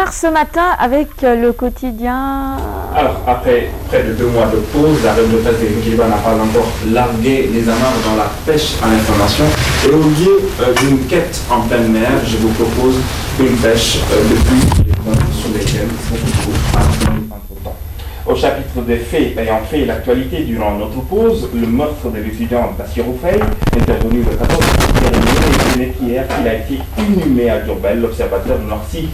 démarre ce matin avec le quotidien. Alors, après près de 2 mois de pause, la revue de presse de Guéba n'a pas encore largué les amarres dans la pêche à l'information. Et au lieu d'une quête en pleine mer, je vous propose une pêche depuis les ponts sur lesquels on se trouve à l'entretemps. Au chapitre des faits ayant fait l'actualité durant notre pause, le meurtre de l'étudiant Bassirou Faye, intervenu le 14 février, et hier qu'il a été inhumé à Diourbel. L'Observateur noircit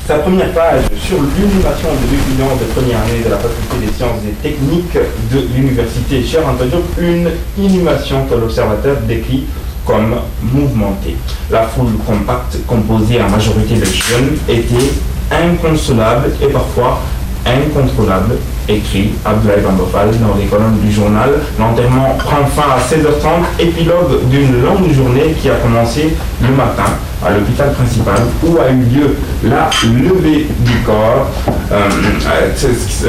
sa première page sur l'inhumation de l'étudiant de première année de la faculté des sciences et techniques de l'université Cheikh Anta Diop, une inhumation que l'Observateur décrit comme mouvementée. La foule compacte, composée en majorité de jeunes, était inconsolable et parfois incontrôlable, écrit Abdoulaye Bambofal dans les colonnes du journal. L'enterrement prend fin à 16h30, épilogue d'une longue journée qui a commencé le matin à l'hôpital principal où a eu lieu la levée du corps.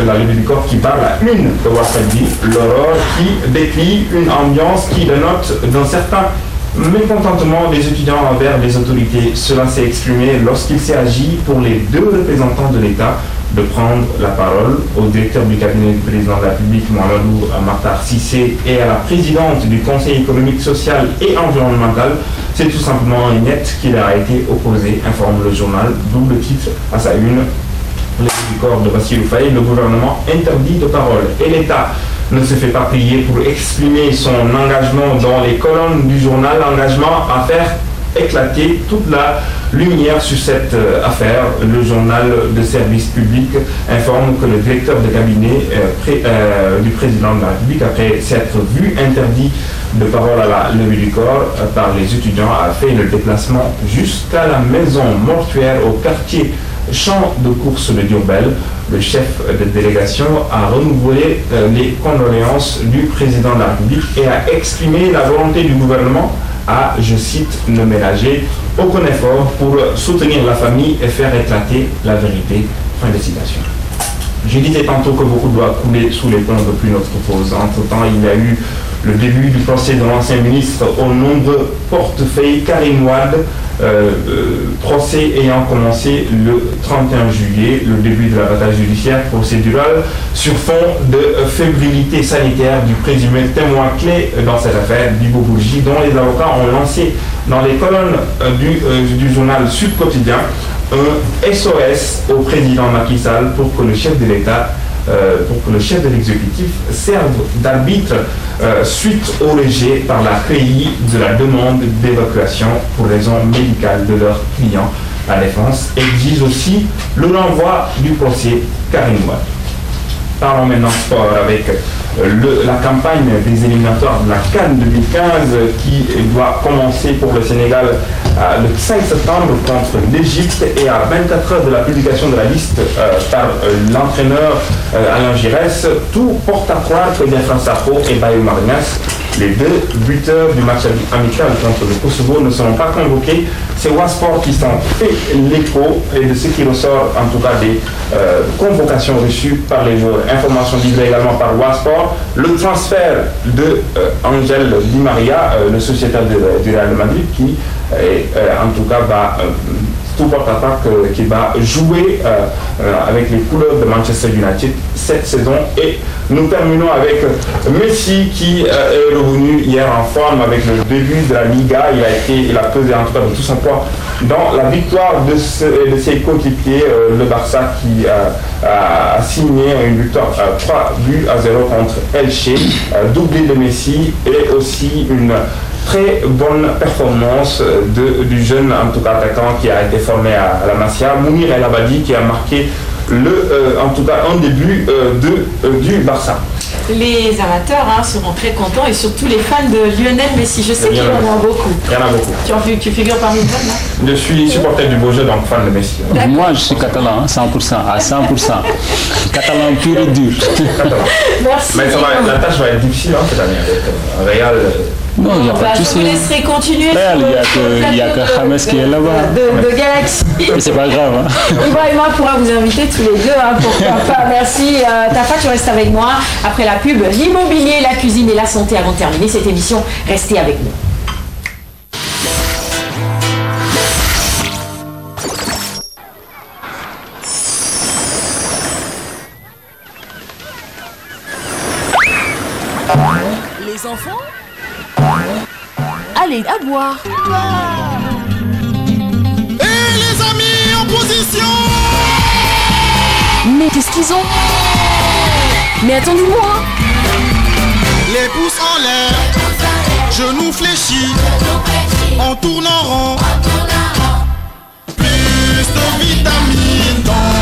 La levée du corps qui parle à une de Wafadi, l'aurore, qui décrit une ambiance qui dénote d'un certain mécontentement des étudiants envers les autorités. Cela s'est exprimé lorsqu'il s'est agi pour les 2 représentants de l'État de prendre la parole, au directeur du cabinet du président de la République, Mohamedou Makhtar Cissé, et à la présidente du Conseil économique, social et environnemental. C'est tout simplement un net qui leur a été opposé, informe le journal, d'où le titre à sa une. Le corps de Bassirou Faye, le gouvernement interdit de parole et l'État ne se fait pas prier pour exprimer son engagement dans les colonnes du journal, l'engagement à faire éclater toute la lumière sur cette affaire. Le journal de service public informe que le directeur de cabinet du président de la République, après s'être vu interdit de parole à la levée du corps par les étudiants, a fait le déplacement jusqu'à la maison mortuaire au quartier Champ de course de Diourbel. Le chef de délégation a renouvelé les condoléances du président de la République et a exprimé la volonté du gouvernement à, je cite, ne ménager aucun effort pour soutenir la famille et faire éclater la vérité. Fin de citation. Je disais tantôt que beaucoup doit couler sous les ponts depuis notre pause. Entre-temps, il y a eu le début du procès de l'ancien ministre aux nombreux portefeuilles Karim Wade, procès ayant commencé le 31 juillet, le début de la bataille judiciaire procédurale sur fond de fébrilité sanitaire du présumé témoin clé dans cette affaire, Bibo Bourgi, dont les avocats ont lancé dans les colonnes du journal Sud Quotidien un SOS au président Macky Sall pour que le chef de l'État, pour que le chef de l'exécutif serve d'arbitre suite au rejet par la CREI de la demande d'évacuation pour raison médicale de leur client. La défense exige aussi le renvoi du procès Karim Wade. Parlons maintenant sport avec la campagne des éliminatoires de la CAN 2015 qui doit commencer pour le Sénégal le 5 septembre contre l'Égypte, et à 24 heures de la publication de la liste par l'entraîneur Alain Giresse, tout porte à croire que Diafran Sakho et Bayo Marinas, les 2 buteurs du match amical contre le Kosovo, ne seront pas convoqués. C'est Wasport qui s'en fait l'écho et de ce qui ressort en tout cas des convocations reçues par les joueurs. Information livrée également par Wasport, le transfert de Angel Di Maria, le sociétaire du Real Madrid, qui en tout cas va tout porte-à-croire qui va jouer avec les couleurs de Manchester United cette saison. Et nous terminons avec Messi qui est revenu hier en forme avec le début de la Liga. Il a pesé en tout cas de tout son poids dans la victoire de ses coéquipiers, le Barça qui a signé une victoire 3-0 contre Elche, doublé de Messi, et aussi une très bonne performance du jeune, en tout cas attaquant, qui a été formé à la Masia, Mounir El Abadi, qui a marqué en tout cas un début du Barça. Les amateurs seront très contents, et surtout les fans de Lionel Messi. Je sais qu'il y en a beaucoup. Il y en a beaucoup. Tu figures parmi eux, non? Je suis supporter du beau jeu, donc fan de Messi. Moi, je suis catalan, 100%, à 100%. Catalan pur et dur. Merci. Mais la tâche va être difficile cette année avec Real. Non, il n'y a pas de Je souci. vous laisserai continuer. Il n'y a que James qui est là-bas. De Galaxy. Mais c'est pas grave. Ibrahim pourra vous inviter tous les deux, pourquoi pas. Merci. Tafa, tu restes avec moi. Après la pub, l'immobilier, la cuisine et la santé avant de terminer cette émission. Restez avec nous. Les enfants, allez à boire. Et les amis en position. Mais qu'est-ce qu'ils ont? Mais attendez-moi. Les pouces en l'air, genoux fléchis, on tourne en rond. Plus de vitamines dans